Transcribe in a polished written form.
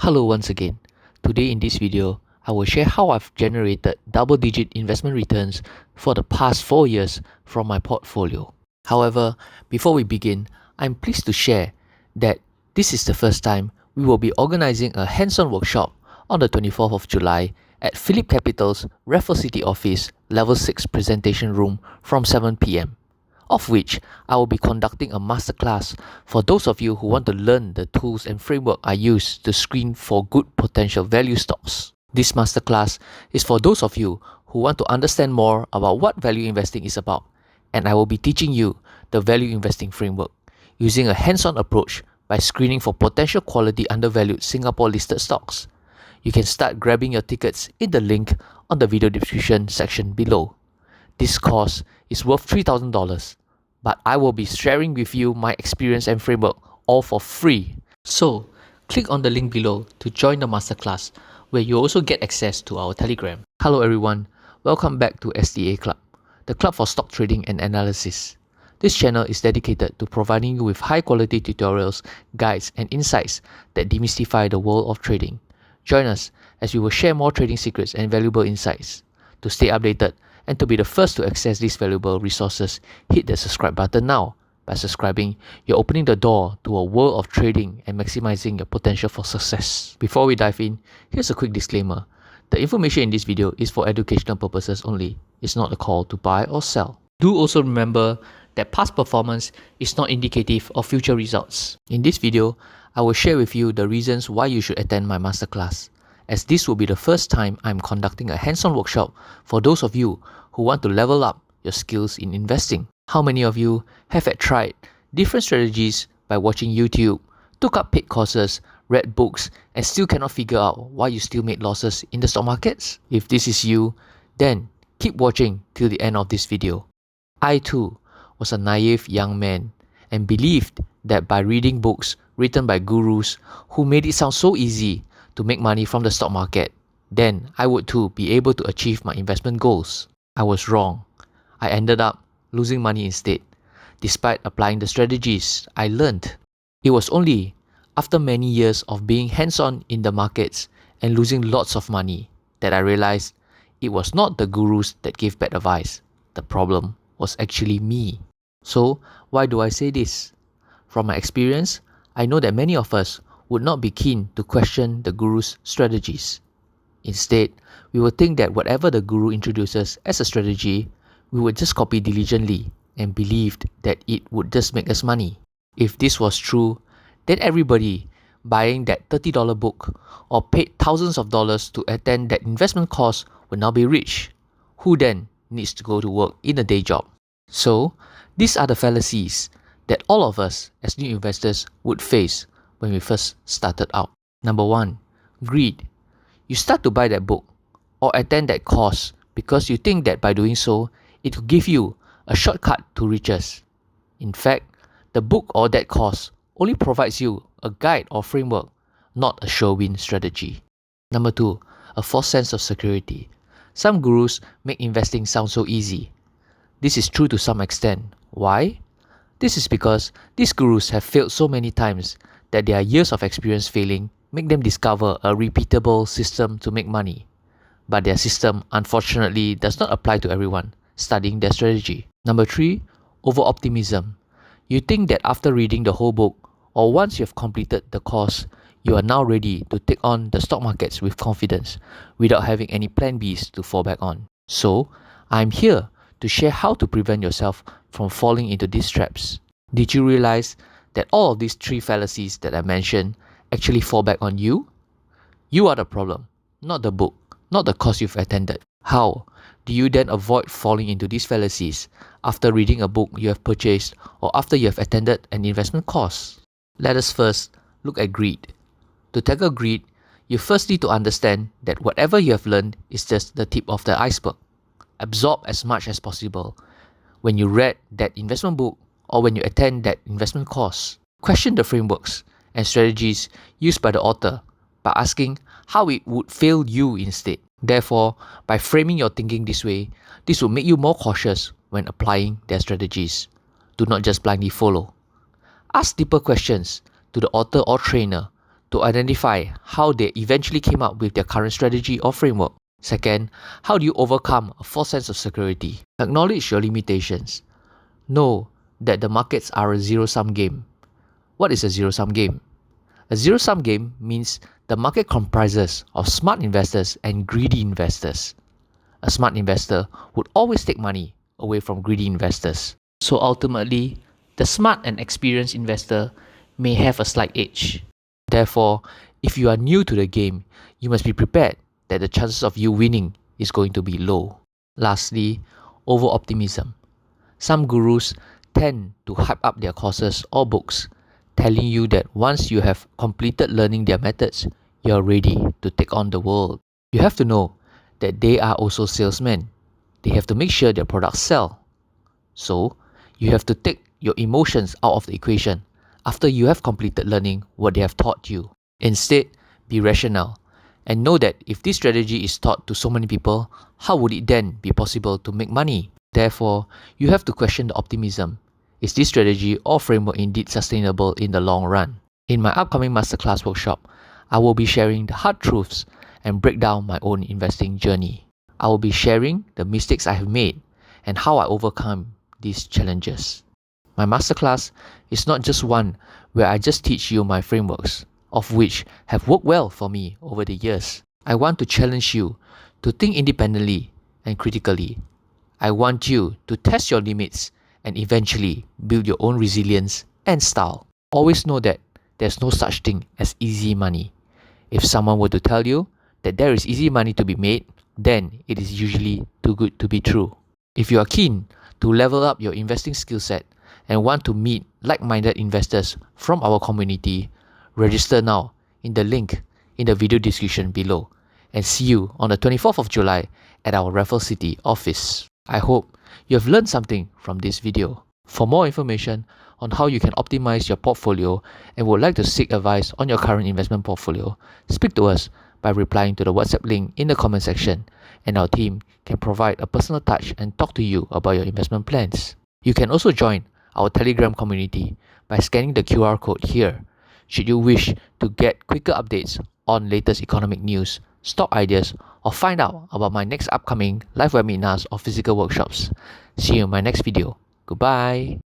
Hello once again. Today in this video, I will share how I've generated double-digit investment returns for the past 4 years from my portfolio. However, before we begin, I'm pleased to share that this is the first time we will be organizing a hands-on workshop on the 24th of July at Phillip Capital's Raffles City office, level 6 presentation room from 7 p.m. of which I will be conducting a masterclass for those of you who want to learn the tools and framework I use to screen for good potential value stocks. This masterclass is for those of you who want to understand more about what value investing is about, and I will be teaching you the value investing framework using a hands-on approach by screening for potential quality undervalued Singapore listed stocks. You can start grabbing your tickets in the link on the video description section below. This course is worth $3,000, but I will be sharing with you my experience and framework all for free. So, click on the link below to join the masterclass where you also get access to our Telegram. Hello everyone, welcome back to STA Club, the club for stock trading and analysis. This channel is dedicated to providing you with high quality tutorials, guides and insights that demystify the world of trading. Join us as we will share more trading secrets and valuable insights. To stay updated and to be the first to access these valuable resources, hit the subscribe button now. By subscribing, you're opening the door to a world of trading and maximizing your potential for success. Before we dive in, here's a quick disclaimer. The information in this video is for educational purposes only. It's not a call to buy or sell. Do also remember that past performance is not indicative of future results. In this video, I will share with you the reasons why you should attend my masterclass, as this will be the first time I'm conducting a hands-on workshop for those of you who want to level up your skills in investing. How many of you have tried different strategies by watching YouTube, took up paid courses, read books, and still cannot figure out why you still made losses in the stock markets? If this is you, then keep watching till the end of this video. I too was a naive young man and believed that by reading books written by gurus who made it sound so easy to make money from the stock market, then I would too be able to achieve my investment goals. I was wrong. I ended up losing money instead, despite applying the strategies I learned. It was only after many years of being hands-on in the markets and losing lots of money that I realized it was not the gurus that gave bad advice. The problem was actually me. So, why do I say this? From my experience, I know that many of us would not be keen to question the guru's strategies. Instead, we will think that whatever the guru introduces as a strategy, we would just copy diligently and believed that it would just make us money. If this was true, then everybody buying that $30 book or paid thousands of dollars to attend that investment course would now be rich. Who then needs to go to work in a day job? So, these are the fallacies that all of us as new investors would face when we first started out. Number 1, greed. You start to buy that book or attend that course because you think that by doing so, it will give you a shortcut to riches. In fact, the book or that course only provides you a guide or framework, not a sure win strategy. Number 2, a false sense of security. Some gurus make investing sound so easy. This is true to some extent. Why? This is because these gurus have failed so many times that their years of experience failing make them discover a repeatable system to make money. But their system unfortunately does not apply to everyone studying their strategy. Number 3, over-optimism. You think that after reading the whole book or once you have completed the course, you are now ready to take on the stock markets with confidence without having any plan Bs to fall back on. So, I'm here to share how to prevent yourself from falling into these traps. Did you realize that all of these 3 fallacies that I mentioned actually fall back on you? You are the problem, not the book, not the course you've attended. How do you then avoid falling into these fallacies after reading a book you have purchased or after you have attended an investment course? Let us first look at greed. To tackle greed, you first need to understand that whatever you have learned is just the tip of the iceberg. Absorb as much as possible when you read that investment book or when you attend that investment course. Question the frameworks and strategies used by the author by asking how it would fail you instead. Therefore, by framing your thinking this way, this will make you more cautious when applying their strategies. Do not just blindly follow. Ask deeper questions to the author or trainer to identify how they eventually came up with their current strategy or framework. Second, how do you overcome a false sense of security? Acknowledge your limitations. Know that the markets are a zero-sum game. What is a zero-sum game? A zero-sum game means the market comprises of smart investors and greedy investors. A smart investor would always take money away from greedy investors. So ultimately, the smart and experienced investor may have a slight edge. Therefore, if you are new to the game, you must be prepared that the chances of you winning is going to be low. Lastly, over-optimism. Some gurus tend to hype up their courses or books, telling you that once you have completed learning their methods, you are ready to take on the world. You have to know that they are also salesmen. They have to make sure their products sell. So, you have to take your emotions out of the equation after you have completed learning what they have taught you. Instead, be rational and know that if this strategy is taught to so many people, how would it then be possible to make money? Therefore, you have to question the optimism. Is this strategy or framework indeed sustainable in the long run? In my upcoming masterclass workshop, I will be sharing the hard truths and break down my own investing journey. I will be sharing the mistakes I have made and how I overcome these challenges. My masterclass is not just one where I just teach you my frameworks, of which have worked well for me over the years. I want to challenge you to think independently and critically. I want you to test your limits and eventually build your own resilience and style. Always know that there's no such thing as easy money. If someone were to tell you that there is easy money to be made, then it is usually too good to be true. If you are keen to level up your investing skill set and want to meet like-minded investors from our community, register now in the link in the video description below and see you on the 24th of July at our Raffles City office. I hope you have learned something from this video. For more information on how you can optimize your portfolio and would like to seek advice on your current investment portfolio, speak to us by replying to the WhatsApp link in the comment section, and our team can provide a personal touch and talk to you about your investment plans. You can also join our Telegram community by scanning the QR code here, should you wish to get quicker updates on latest economic news, stock ideas, or find out about my next upcoming live webinars or physical workshops. See you in my next video. Goodbye.